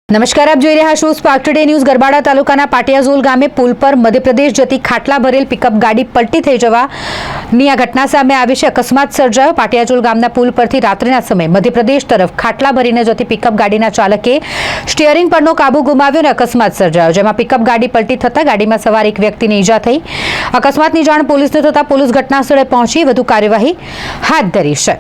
નમસ્કાર, આપ જોઈ રહ્યા છો સ્પાર્ક ટુડે ન્યૂઝ। ગરબાડા તાલુકાના પાટિયાઝોલ ગામે પુલ પર મધ્યપ્રદેશ જતી ખાટલા ભરેલ પિકઅપ ગાડી પલટી થઈ જવાની આ ઘટના સામે આવી છે। અકસ્માત સર્જાયો। પાટિયાઝોલ ગામના પુલ પરથી રાત્રિના સમયે મધ્યપ્રદેશ તરફ ખાટલા ભરીને જતી પિકઅપ ગાડીના ચાલકે સ્ટીયરિંગ પરનો કાબુ ગુમાવ્યો અને અકસ્માત સર્જાયો, જેમાં પિકઅપ ગાડી પલટી થતા ગાડીમાં સવાર એક વ્યક્તિને ઈજા થઈ। અકસ્માતની જાણ પોલીસને થતા પોલીસ ઘટના સ્થળે પહોંચી વધુ કાર્યવાહી હાથ ધરી છે।